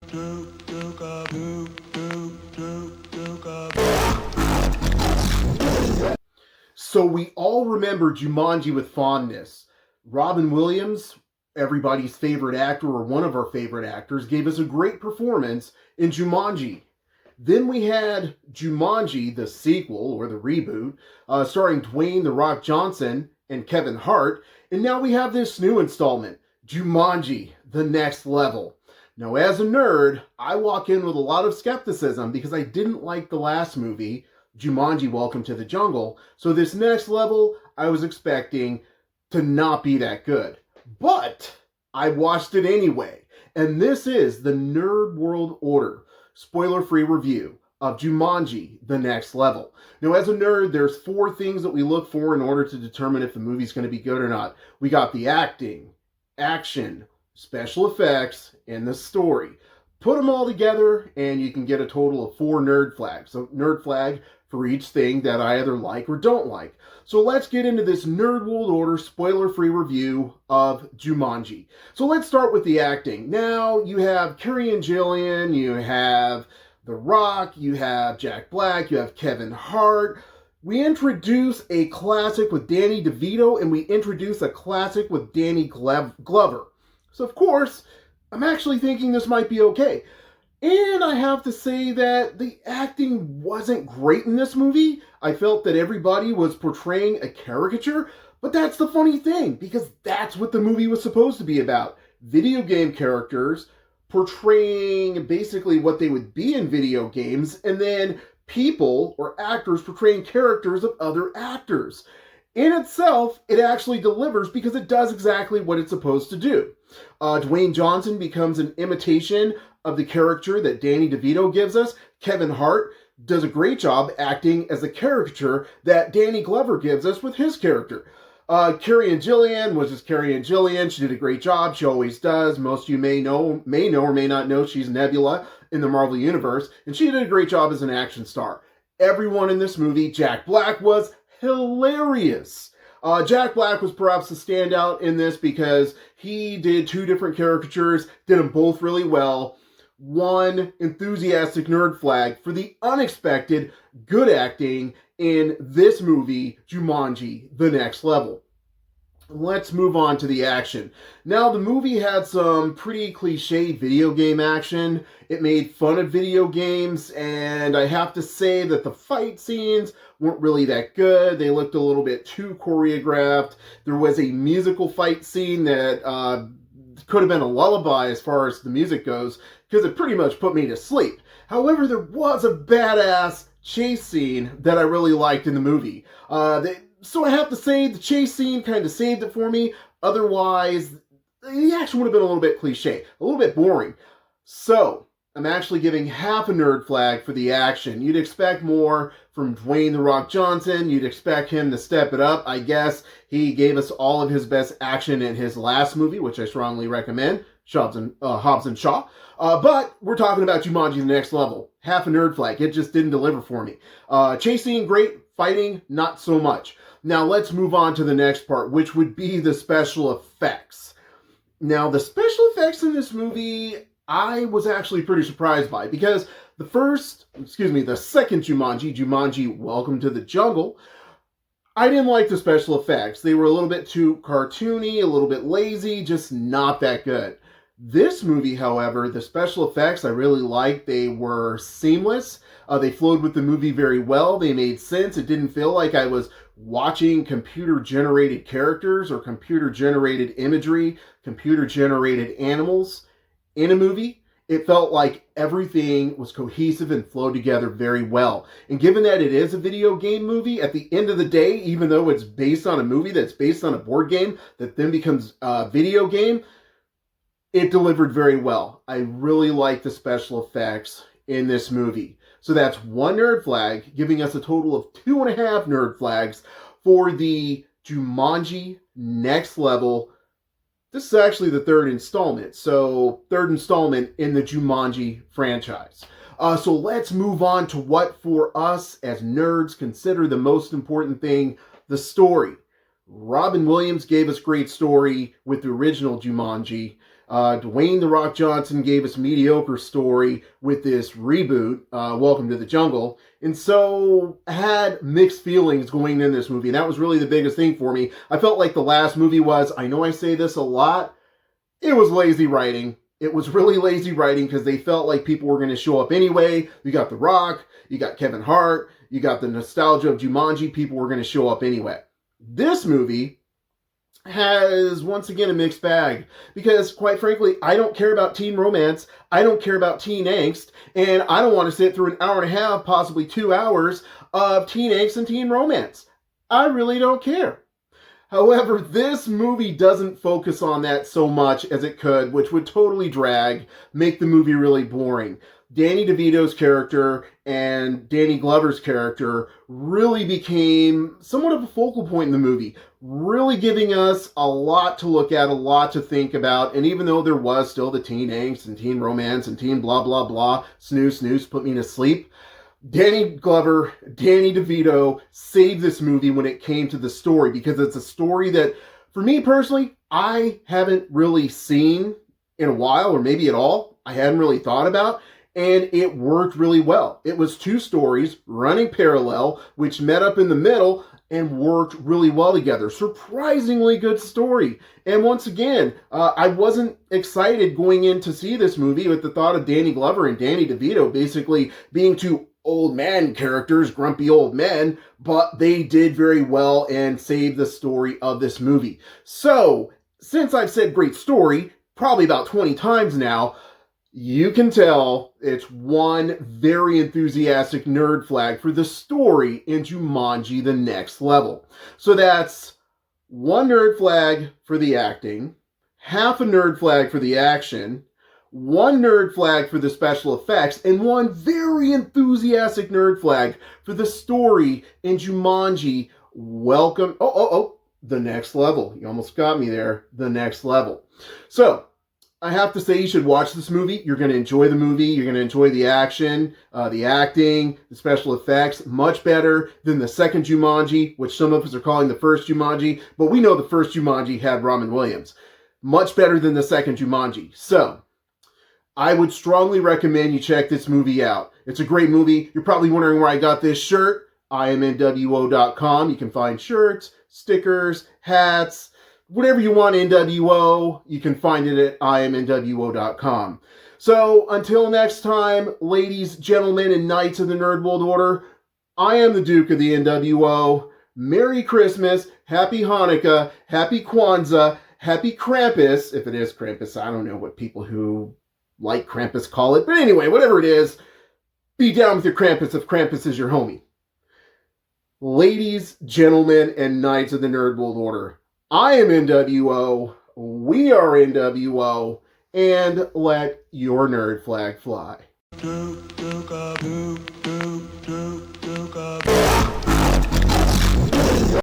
So we all remember Jumanji with fondness. Robin Williams, everybody's favorite actor or one of our favorite actors, gave us a great performance in Jumanji. Then we had Jumanji, the sequel or the reboot, starring Dwayne "The Rock" Johnson and Kevin Hart. And now we have this new installment, Jumanji The Next Level. Now, as a nerd, I walk in with a lot of skepticism because I didn't like the last movie, Jumanji Welcome to the Jungle. So this next level, I was expecting to not be that good. But I watched it anyway. And this is the Nerd World Order spoiler-free review of Jumanji The Next Level. Now, as a nerd, there's 4 things that we look for in order to determine if the movie's going to be good or not. We got the acting, action, special effects, and the story. Put them all together, and you can get a total of 4 nerd flags. So, nerd flag for each thing that I either like or don't like. So let's get into this Nerd World Order spoiler-free review of Jumanji. So let's start with the acting. Now, you have Carrie and Jillian, you have The Rock, you have Jack Black, you have Kevin Hart. We introduce a classic with Danny DeVito, and we introduce a classic with Danny Glover. So, of course, I'm actually thinking this might be okay. And I have to say that the acting wasn't great in this movie. I felt that everybody was portraying a caricature, but that's the funny thing, because that's what the movie was supposed to be about. Video game characters portraying basically what they would be in video games, and then people or actors portraying characters of other actors. In itself, it actually delivers because it does exactly what it's supposed to do. Dwayne Johnson becomes an imitation of the character that Danny DeVito gives us. Kevin Hart does a great job acting as the caricature that Danny Glover gives us with his character. Carrie and Jillian was just Carrie and Jillian. She did a great job. She always does. Most of you may know or may not know she's Nebula in the Marvel Universe, and she did a great job as an action star. Everyone in this movie, Jack Black was hilarious. Jack Black was perhaps the standout in this because he did 2 different caricatures, did them both really well. 1 enthusiastic nerd flag for the unexpected good acting in this movie, Jumanji The Next Level. Let's move on to the action. Now, the movie had some pretty cliched video game action. It made fun of video games, and I have to say that the fight scenes weren't really that good. They looked a little bit too choreographed. There was a musical fight scene that could have been a lullaby as far as the music goes, because it pretty much put me to sleep. However, there was a badass chase scene that I really liked in the movie. So I have to say the chase scene kind of saved it for me. Otherwise, the action would have been a little bit cliche, a little bit boring. So I'm actually giving half a nerd flag for the action. You'd expect more from Dwayne "The Rock" Johnson. You'd expect him to step it up. I guess he gave us all of his best action in his last movie, which I strongly recommend, Hobbs and Shaw. But we're talking about Jumanji The Next Level. Half a nerd flag. It just didn't deliver for me. Chasing, great. Fighting, not so much. Now let's move on to the next part, which would be the special effects. Now, the special effects in this movie, I was actually pretty surprised by, because the second Jumanji Welcome to the Jungle, I didn't like the special effects. They were a little bit too cartoony, a little bit lazy, just not that good. This movie, however, the special effects I really liked. They were seamless. They flowed with the movie very well. They made sense. It didn't feel like I was watching computer-generated characters or computer-generated imagery, computer-generated animals in a movie. It felt like everything was cohesive and flowed together very well. And given that it is a video game movie, at the end of the day, even though it's based on a movie that's based on a board game that then becomes a video game, it delivered very well. I really like the special effects in this movie. So that's 1 nerd flag, giving us a total of 2.5 nerd flags for the Jumanji Next Level. This is actually the 3rd installment. So 3rd installment in the Jumanji franchise. So let's move on to what for us as nerds consider the most important thing, the story. Robin Williams gave us great story with the original Jumanji. Dwayne "The Rock" Johnson gave us mediocre story with this reboot, Welcome to the Jungle, and so had mixed feelings going in this movie. And that was really the biggest thing for me. I felt like the last movie was, I know I say this a lot, it was lazy writing. It was really lazy writing because they felt like people were going to show up anyway. You got The Rock, you got Kevin Hart, you got the nostalgia of Jumanji. People were going to show up anyway. This movie has, once again, a mixed bag because, quite frankly, I don't care about teen romance. I don't care about teen angst. And I don't want to sit through an hour and a half, possibly 2 hours of teen angst and teen romance. I really don't care. However, this movie doesn't focus on that so much as it could, which would totally make the movie really boring. Danny DeVito's character and Danny Glover's character really became somewhat of a focal point in the movie, really giving us a lot to look at, a lot to think about. And even though there was still the teen angst and teen romance and teen blah, blah, blah, snooze, snooze, put me to sleep, Danny Glover, Danny DeVito saved this movie when it came to the story, because it's a story that, for me personally, I haven't really seen in a while, or maybe at all. I hadn't really thought about, and it worked really well. It was two stories running parallel, which met up in the middle and worked really well together. Surprisingly good story. And once again, I wasn't excited going in to see this movie with the thought of Danny Glover and Danny DeVito basically being two old man characters, grumpy old men, but they did very well and saved the story of this movie. So, since I've said great story probably about 20 times now, you can tell it's one very enthusiastic nerd flag for the story in Jumanji The Next Level. So that's one nerd flag for the acting, half a nerd flag for the action, one nerd flag for the special effects, and one very enthusiastic nerd flag for the story in Jumanji The Next Level. You almost got me there. The Next Level. So, I have to say you should watch this movie. You're going to enjoy the movie. You're going to enjoy the action, the acting, the special effects. Much better than the second Jumanji, which some of us are calling the first Jumanji. But we know the first Jumanji had Robin Williams. Much better than the second Jumanji. So, I would strongly recommend you check this movie out. It's a great movie. You're probably wondering where I got this shirt. IamNWO.com. You can find shirts, stickers, hats, whatever you want NWO, you can find it at IamNWO.com. So, until next time, ladies, gentlemen, and knights of the Nerd World Order, I am the Duke of the NWO. Merry Christmas, Happy Hanukkah, Happy Kwanzaa, Happy Krampus. If it is Krampus, I don't know what people who like Krampus call it. But anyway, whatever it is, be down with your Krampus if Krampus is your homie. Ladies, gentlemen, and knights of the Nerd World Order, I am NWO, we are NWO, and let your nerd flag fly.